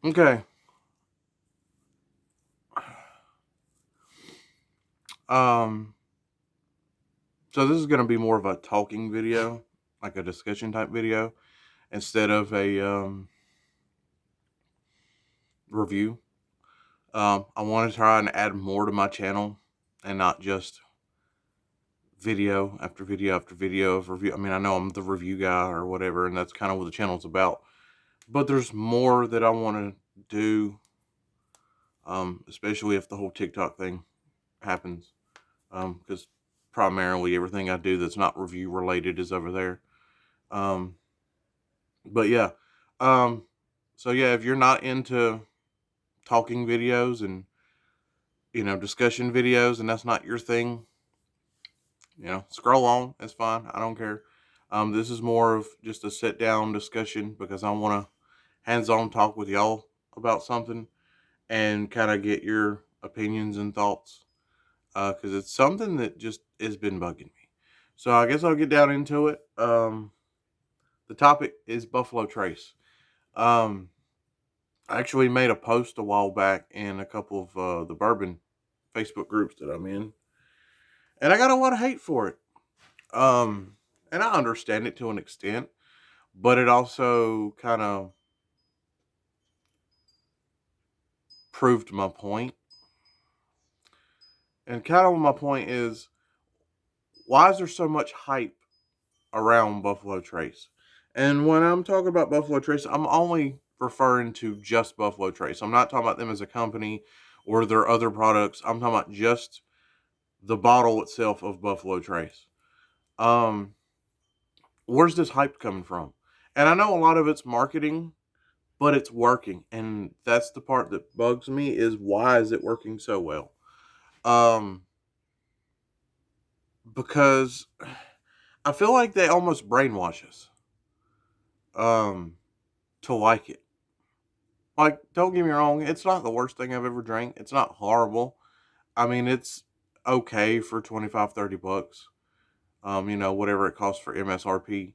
Okay. Um, so this is going to be more of a talking video, like a discussion type video, instead of a review. I want to try and add more to my channel and not just video after video after video of review. I mean, I know I'm the review guy or whatever, and that's kind of what the channel's about. But there's more that I want to do, especially if the whole TikTok thing happens. Because primarily everything I do that's not review related is over there. Um, but yeah, um, so yeah, if you're not into talking videos and discussion videos, and that's not your thing, scroll on. It's fine. I don't care. This is more of just a sit down discussion because I want to hands on talk with y'all about something and kind of get your opinions and thoughts because it's something that just has been bugging me. So I guess I'll get down into it. The topic is Buffalo Trace. Um, I actually made a post a while back in a couple of the bourbon Facebook groups that I'm in, and I got a lot of hate for it. Um, and I understand it to an extent, but it also kind of proved my point. And kind of my point is, why is there so much hype around Buffalo Trace? And when I'm talking about Buffalo Trace, I'm only referring to just Buffalo Trace. I'm not talking about them as a company or their other products. I'm talking about just the bottle itself of Buffalo Trace. Um, where's this hype coming from? And I know a lot of it's marketing, but it's working, and that's the part that bugs me is why is it working so well? Um, because I feel like they almost brainwash us um to like it. Like, don't get me wrong, it's not the worst thing I've ever drank. It's not horrible. I mean, it's okay for 25-30 bucks. Whatever it costs for MSRP.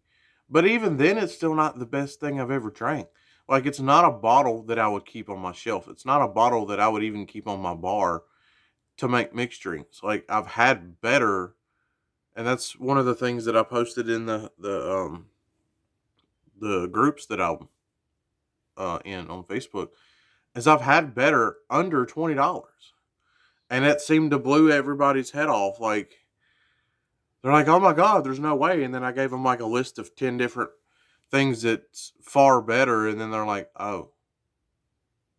But even then it's still not the best thing I've ever drank. Like, it's not a bottle that I would keep on my shelf. It's not a bottle that I would even keep on my bar to make mixed drinks. Like, I've had better, and that's one of the things that I posted in the groups that I'm in on Facebook is I've had better under $20, and it seemed to blew everybody's head off. Like, they're like, "Oh my god, there's no way!" And then I gave them like a list of 10 different things that's far better, and then they're like, "Oh,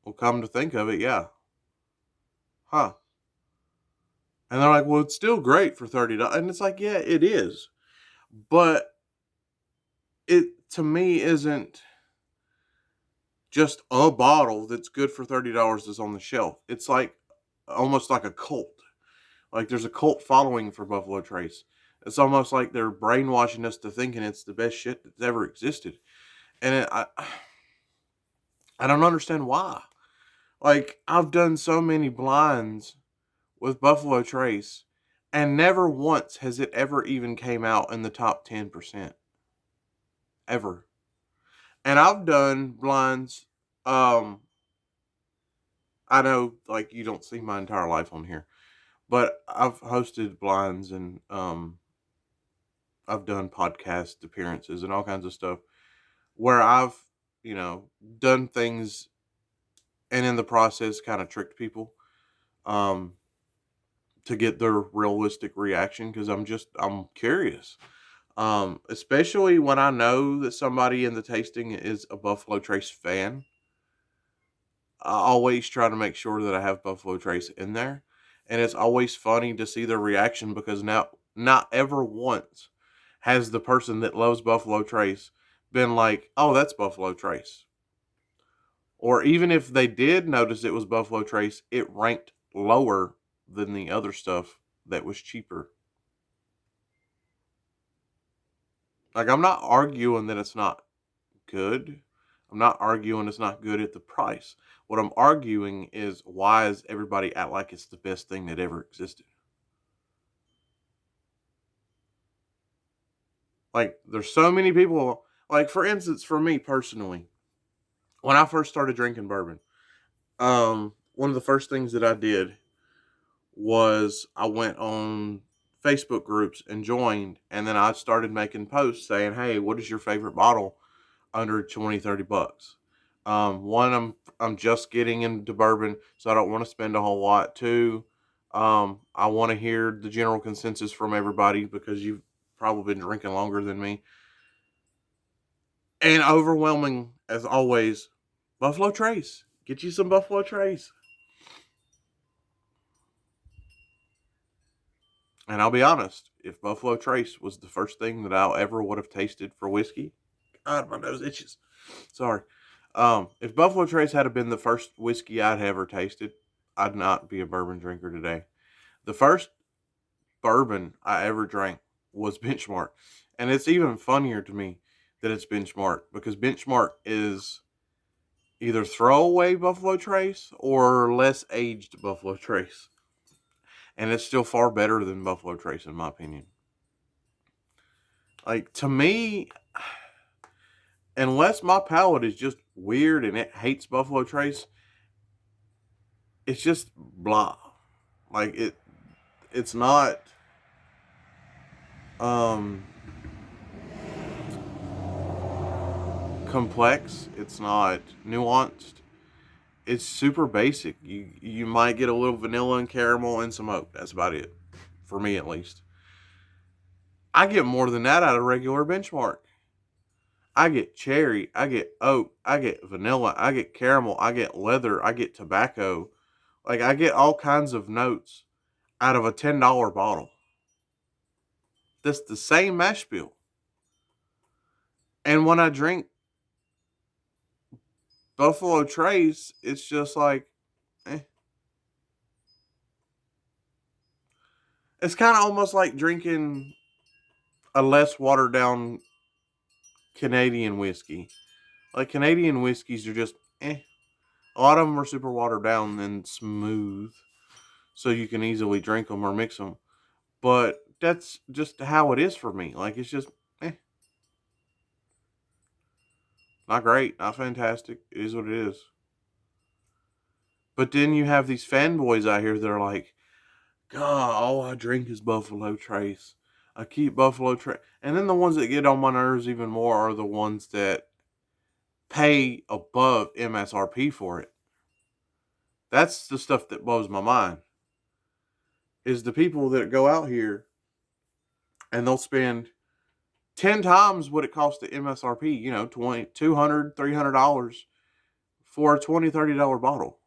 well, come to think of it, yeah, huh?" And they're like, "Well, it's still great for $30," and it's like, "Yeah, it is," but it to me isn't just a bottle that's good for $30 that's on the shelf. It's like almost like a cult. Like, there's a cult following for Buffalo Trace. It's almost like they're brainwashing us to thinking it's the best shit that's ever existed, and I don't understand why. Like, I've done so many blinds with Buffalo Trace, and never once has it ever even came out in the top 10%. Ever. And I've done blinds, um, I know, like, you don't see my entire life on here, but I've hosted blinds and, I've done podcast appearances and all kinds of stuff where I've, you know, done things and in the process kind of tricked people. Um, to get their realistic reaction because I'm curious. Especially when I know that somebody in the tasting is a Buffalo Trace fan. I always try to make sure that I have Buffalo Trace in there. And it's always funny to see their reaction because now not ever once has the person that loves Buffalo Trace been like, "Oh, that's Buffalo Trace." Or even if they did notice it was Buffalo Trace, it ranked lower than the other stuff that was cheaper. Like, I'm not arguing that it's not good. I'm not arguing it's not good at the price. What I'm arguing is why does everybody act like it's the best thing that ever existed? Like, there's so many people. Like, for instance, for me personally, when I first started drinking bourbon, one of the first things that I did was I went on Facebook groups and joined, and then I started making posts saying, "Hey, what is your favorite bottle under 20, 30 bucks?" One, I'm just getting into bourbon, so I don't want to spend a whole lot. Two, I want to hear the general consensus from everybody because you've probably been drinking longer than me. And overwhelming as always, Buffalo Trace. Get you some Buffalo Trace. And I'll be honest, if Buffalo Trace was the first thing that I ever would have tasted for whiskey, God, my nose itches. Sorry. If Buffalo Trace had been the first whiskey I'd ever tasted, I'd not be a bourbon drinker today. The first bourbon I ever drank was Benchmark. And it's even funnier to me that it's Benchmark because Benchmark is either throwaway Buffalo Trace or less aged Buffalo Trace. And it's still far better than Buffalo Trace, in my opinion. Like, to me, unless my palate is just weird and it hates Buffalo Trace, it's just blah. Like, it's not um complex, it's not nuanced. It's super basic. You might get a little vanilla and caramel and some oak. That's about it. For me at least. I get more than that out of regular Benchmark. I get cherry, I get oak, I get vanilla, I get caramel, I get leather, I get tobacco. Like, I get all kinds of notes out of a $10 bottle. That's the same mash bill. And when I drink Buffalo Trace, it's just like, eh. It's kind of almost like drinking a less watered down Canadian whiskey. Like, Canadian whiskeys are just, eh. A lot of them are super watered down and smooth, so you can easily drink them or mix them. But that's just how it is for me. Like, it's just, eh. Not great, not fantastic. It is what it is. But then you have these fanboys out here that are like, God, all I drink is Buffalo Trace. I keep Buffalo Trace. And then the ones that get on my nerves even more are the ones that pay above MSRP for it. That's the stuff that blows my mind. Is the people that go out here and they'll spend 10 times what it costs to MSRP, you know, $200, $300 for a $20, $30 bottle.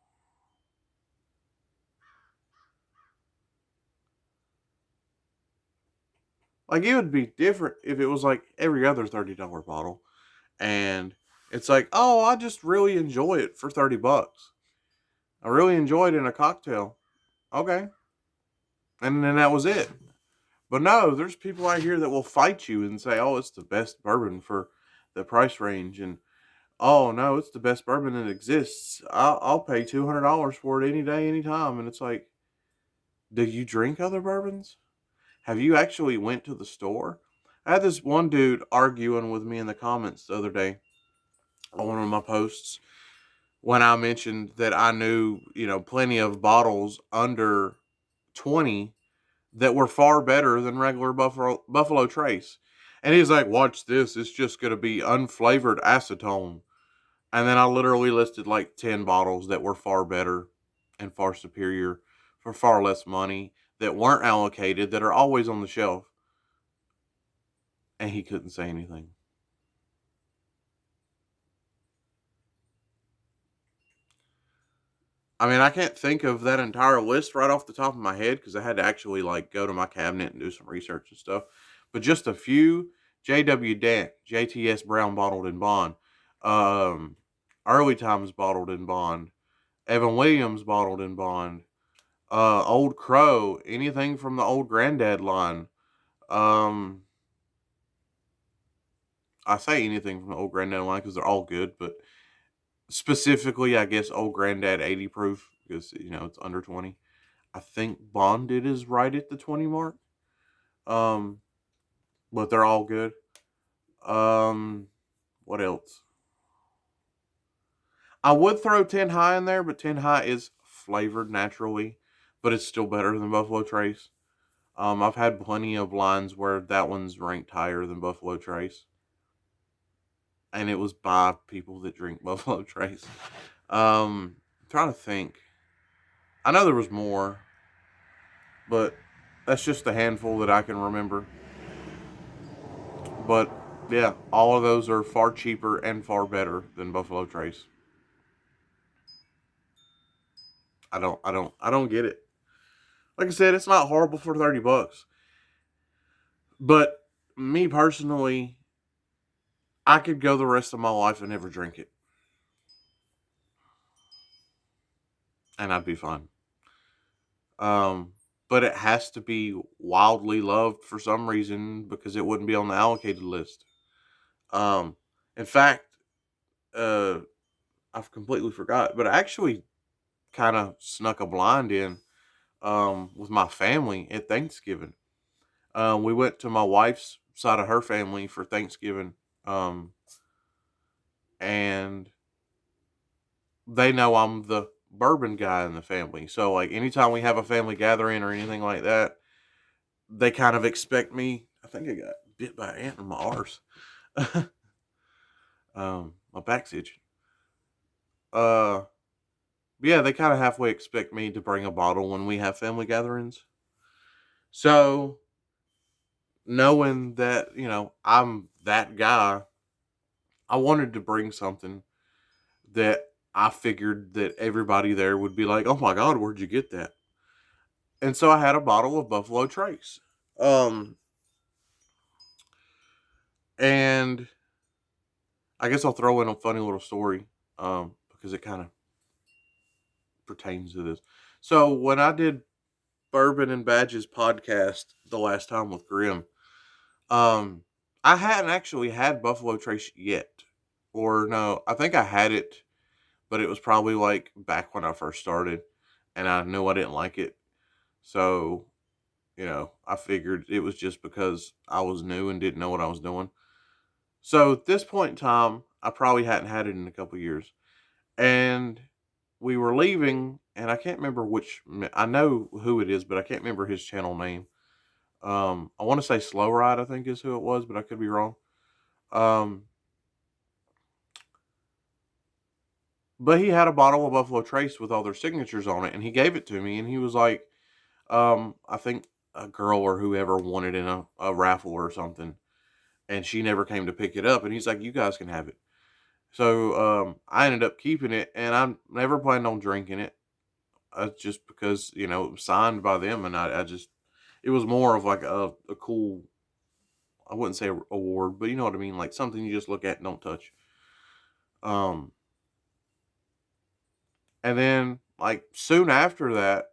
Like, it would be different if it was like every other $30 bottle. And it's like, oh, I just really enjoy it for 30 bucks. I really enjoyed it in a cocktail. Okay. And then that was it. But no, there's people out here that will fight you and say, oh, it's the best bourbon for the price range. And, oh, no, it's the best bourbon that exists. I'll pay $200 for it any day, any time. And it's like, do you drink other bourbons? Have you actually went to the store? I had this one dude arguing with me in the comments the other day on one of my posts when I mentioned that I knew, you know, plenty of bottles under 20 that were far better than regular Buffalo Trace. And he's like, watch this. It's just going to be unflavored acetone. And then I literally listed like 10 bottles that were far better and far superior for far less money that weren't allocated, that are always on the shelf. And he couldn't say anything. I mean, I can't think of that entire list right off the top of my head because I had to actually like go to my cabinet and do some research and stuff. But just a few: J.W. Dant, JTS Brown Bottled in Bond, um, Early Times Bottled in Bond, Evan Williams Bottled in Bond, Old Crow, anything from the Old Granddad line. Um, I say anything from the Old Granddad line because they're all good, but specifically, I guess Old Granddad 80 proof because, you know, it's under 20. I think Bonded is right at the 20 mark. Um, but they're all good. What else? I would throw Ten High in there, but Ten High is flavored naturally, but it's still better than Buffalo Trace. I've had plenty of lines where that one's ranked higher than Buffalo Trace, and it was by people that drink Buffalo Trace. I'm trying to think. I know there was more, but that's just a handful that I can remember. But yeah, all of those are far cheaper and far better than Buffalo Trace. I don't get it. Like I said, it's not horrible for $30, but me personally, I could go the rest of my life and never drink it, and I'd be fine. Um, but it has to be wildly loved for some reason because it wouldn't be on the allocated list. Um, in fact, uh, I've completely forgot, but I actually kind of snuck a blind in with my family at Thanksgiving. We went to my wife's side of her family for Thanksgiving, um, and they know I'm the bourbon guy in the family. So, like, anytime we have a family gathering or anything like that, they kind of expect me. I think I got bit by an ant in my arse. My back's itching. Uh, but yeah, they kind of halfway expect me to bring a bottle when we have family gatherings. So, knowing that, I'm that guy, I wanted to bring something that I figured that everybody there would be like, "Oh my god, where'd you get that?" And so I had a bottle of Buffalo Trace. Um, and I guess I'll throw in a funny little story, because it kind of pertains to this. So when I did Bourbon and Badges podcast the last time with Grim, um, I hadn't actually had Buffalo Trace yet, or no, I think I had it, but it was probably like back when I first started, and I knew I didn't like it, so I figured it was just because I was new and didn't know what I was doing. So at this point in time, I probably hadn't had it in a couple years, and we were leaving, and I can't remember which. I know who it is, but I can't remember his channel name. I want to say Slow Ride, I think is who it was, but I could be wrong. Um, but he had a bottle of Buffalo Trace with all their signatures on it, and he gave it to me, and he was like, I think a girl or whoever won it in a raffle or something, and she never came to pick it up, and he's like, "You guys can have it." So I ended up keeping it, and I never planned on drinking it. Just because it was signed by them, and I just it was more of like a cool, I wouldn't say award, but you know what I mean, like something you just look at and don't touch. Um, and then like soon after that,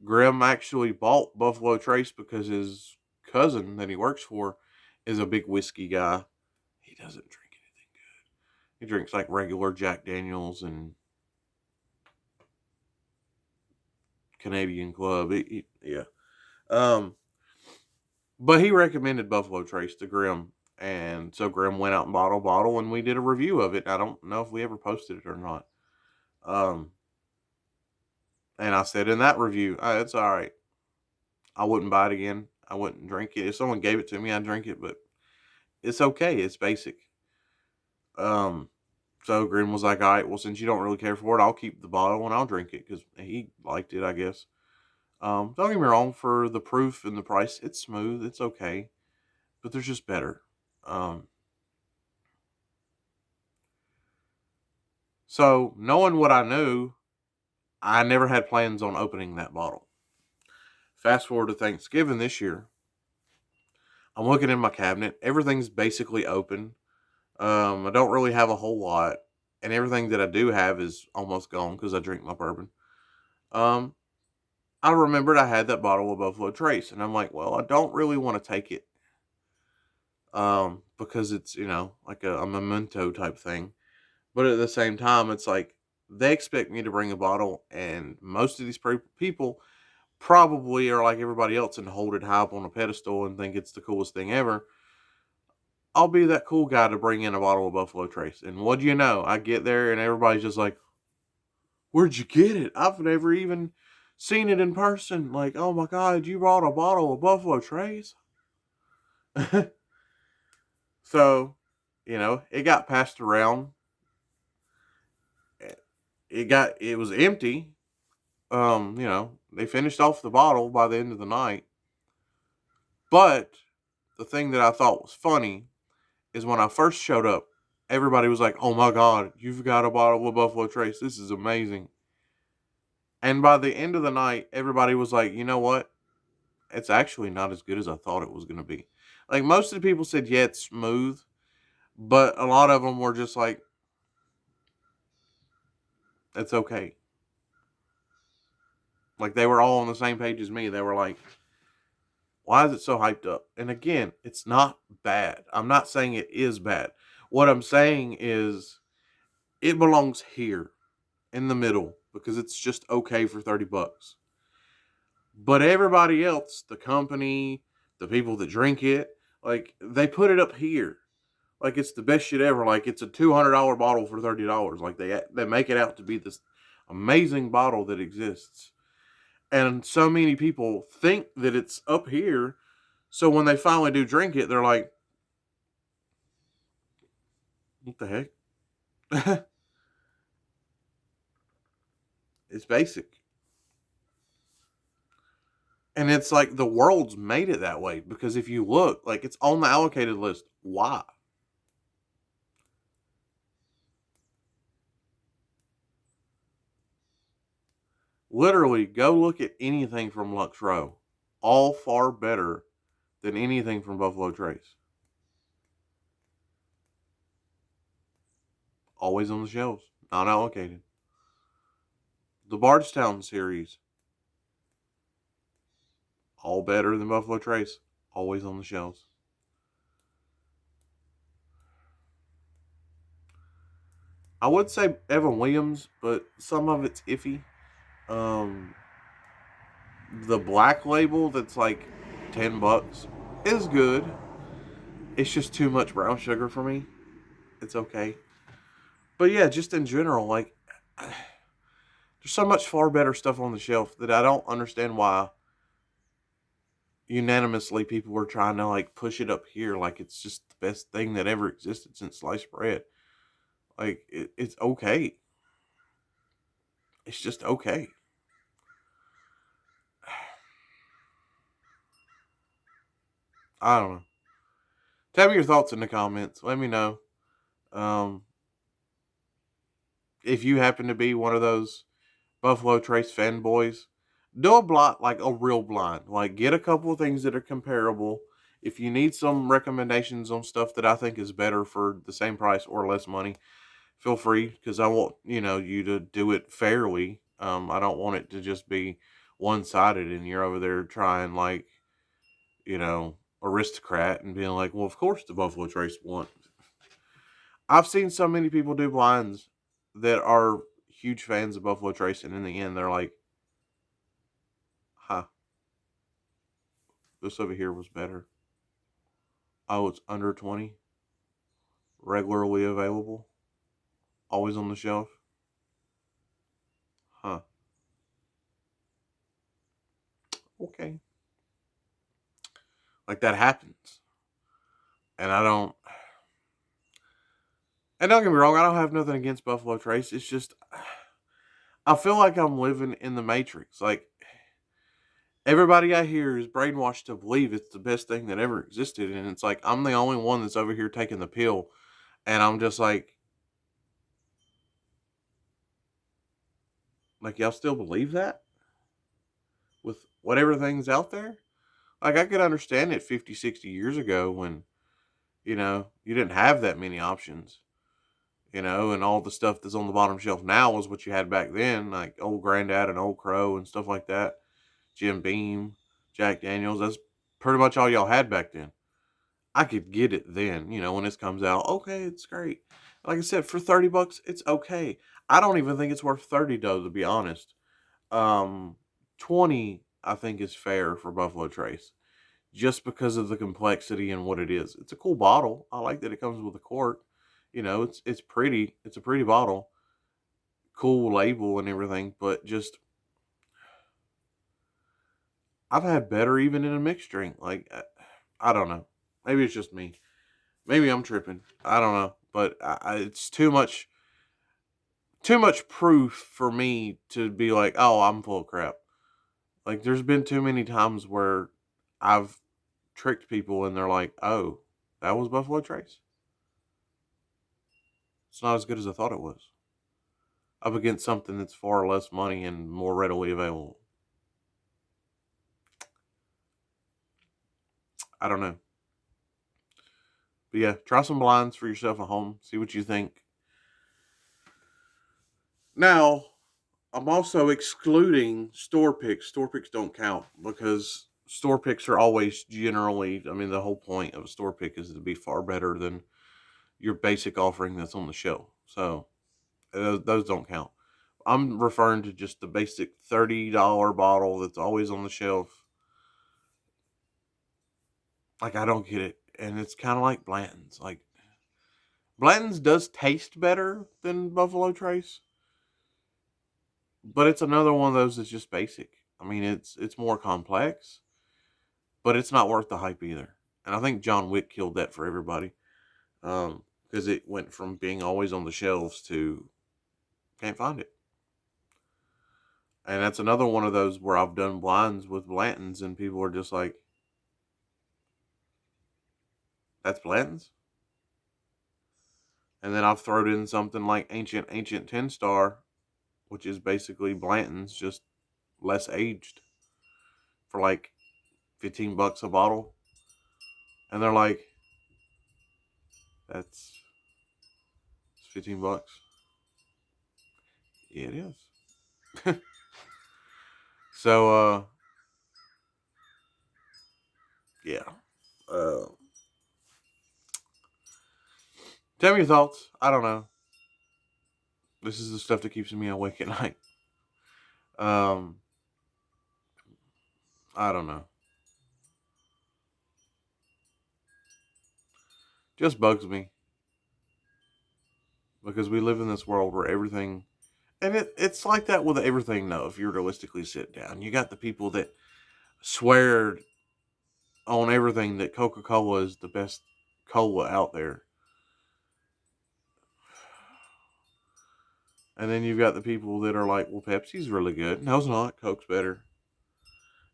Grim actually bought Buffalo Trace because his cousin that he works for is a big whiskey guy. He doesn't drink anything good. He drinks like regular Jack Daniels and Canadian Club. Yeah. Um, but he recommended Buffalo Trace to Grim, and so Grim went out and bought a bottle, and we did a review of it. I don't know if we ever posted it or not. Um, and I said in that review, it's all right. I wouldn't buy it again. I wouldn't drink it. If someone gave it to me, I'd drink it, but it's okay. It's basic. Um, so Grim was like, all right, well, since you don't really care for it, I'll keep the bottle and I'll drink it because he liked it, I guess. Don't get me wrong, for the proof and the price, it's smooth. It's okay, but there's just better. Um, so knowing what I knew, I never had plans on opening that bottle. Fast forward to Thanksgiving this year. I'm looking in my cabinet. Everything's basically open. I don't really have a whole lot, and everything that I do have is almost gone because I drink my bourbon. Um, I remembered I had that bottle of Buffalo Trace, and I'm like, well, I don't really want to take it, because it's like a memento type thing. But at the same time, it's like they expect me to bring a bottle, and most of these people probably are like everybody else and hold it high up on a pedestal and think it's the coolest thing ever. I'll be that cool guy to bring in a bottle of Buffalo Trace. And what do you know? I get there and everybody's just like, "Where'd you get it? I've never even seen it in person." Like, "Oh my God, you brought a bottle of Buffalo Trace?" So, it got passed around. It was empty. They finished off the bottle by the end of the night. But the thing that I thought was funny is when I first showed up, everybody was like, "Oh my God, you've got a bottle of Buffalo Trace. This is amazing." And by the end of the night, everybody was like, "You know what? It's actually not as good as I thought it was going to be." Like, most of the people said, "Yeah, it's smooth." But a lot of them were just like, "It's okay." Like, they were all on the same page as me. They were like, "Why is it so hyped up?" And again, it's not bad. I'm not saying it is bad. What I'm saying is it belongs here in the middle because it's just okay for 30 bucks. But everybody else, the company, the people that drink it, like, they put it up here. Like it's the best shit ever. Like it's a $200 bottle for $30. Like they make it out to be this amazing bottle that exists. And so many people think that it's up here. So when they finally do drink it, they're like, "What the heck?" It's basic. And it's like the world's made it that way because if you look, like it's on the allocated list. Why? Literally, go look at anything from Lux Row. All far better than anything from Buffalo Trace. Always on the shelves, not allocated. The Bardstown series, all better than Buffalo Trace, always on the shelves. I would say Evan Williams, but some of it's iffy. Um, the black label that's like $10 is good. It's just too much brown sugar for me. It's okay. But yeah, just in general, like there's so much far better stuff on the shelf that I don't understand why unanimously people were trying to like push it up here like it's just the best thing that ever existed since sliced bread. Like it's okay. It's just okay. I don't know. Tell me your thoughts in the comments. Let me know. Um, if you happen to be one of those Buffalo Trace fanboys, do a blot like a real blind. Like get a couple of things that are comparable. If you need some recommendations on stuff that I think is better for the same price or less money, feel free because I want you to do it fairly. I don't want it to just be one sided and you're over there trying like aristocrat and being like, well, of course the Buffalo Trace won. I've seen so many people do blinds that are huge fans of Buffalo Trace, and in the end, they're like, "Huh, this over here was better. Oh, it's under 20, regularly available, always on the shelf. Huh, okay." Like that happens, and I don't. And don't get me wrong, I don't have nothing against Buffalo Trace. It's just I feel like I'm living in the Matrix. Like everybody I hear is brainwashed to believe it's the best thing that ever existed, and it's like I'm the only one that's over here taking the pill, and I'm just like y'all still believe that with whatever things out there? Like I could understand it 50, 60 years ago when you didn't have that many options. And all the stuff that's on the bottom shelf now was what you had back then, like Old Granddad and Old Crow and stuff like that. Jim Beam, Jack Daniels. That's pretty much all y'all had back then. I could get it then, when this comes out. Okay, it's great. Like I said, for $30, it's okay. I don't even think it's worth 30 though, to be honest. Um, 20 I think is fair for Buffalo Trace. just because of the complexity and what it is. It's a cool bottle. I like that it comes with a cork. It's pretty. It's a pretty bottle, cool label and everything. But just I've had better even in a mixed drink. Like I don't know. Maybe it's just me. Maybe I'm tripping. I don't know. But it's too much proof for me to be like, oh, I'm full of crap. Like there's been too many times where I've tricked people and they're like, oh, that was Buffalo Trace. It's not as good as I thought it was. Up against something that's far less money and more readily available. I don't know. But yeah, try some blinds for yourself at home. See what you think. Now, I'm also excluding store picks. Store picks don't count because store picks are always generally, I mean, the whole point of a store pick is to be far better than your basic offering that's on the shelf. So those don't count. I'm referring to just the basic $30 bottle that's always on the shelf. Like, I don't get it. And it's kind of like Blanton's. Like, Blanton's does taste better than Buffalo Trace, but it's another one of those that's just basic. I mean, it's more complex, but it's not worth the hype either. And I think John Wick killed that for everybody, because it went from being always on the shelves to can't find it. And that's another one of those where I've done blinds with Blanton's, and people are just like, "That's Blanton's." And then I've thrown in something like Ancient 10 Star, which is basically Blanton's, just less aged, for like $15 a bottle. And they're like, that's $15. Yeah, it is. So, yeah. Uh, Tell me your thoughts. I don't know. This is the stuff that keeps me awake at night. Um, I don't know. Just bugs me because we live in this world where everything, and it's like that with everything. Though, if you realistically sit down, you got the people that swear on everything that Coca Cola is the best cola out there, and then you've got the people that are like, "Well, Pepsi's really good." No, it's not. Coke's better.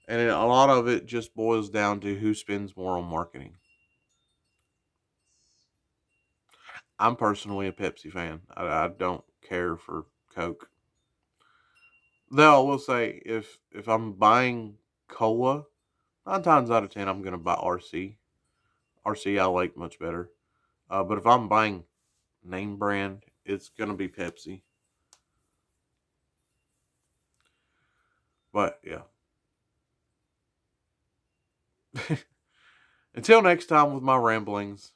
And a lot of it just boils down to who spends more on marketing. I'm personally a Pepsi fan. I don't care for Coke. Though I will say, if I'm buying cola, 9 times out of 10, I'm gonna buy RC. RC I like much better. But if I'm buying name brand, it's gonna be Pepsi. But yeah. Until next time with my ramblings,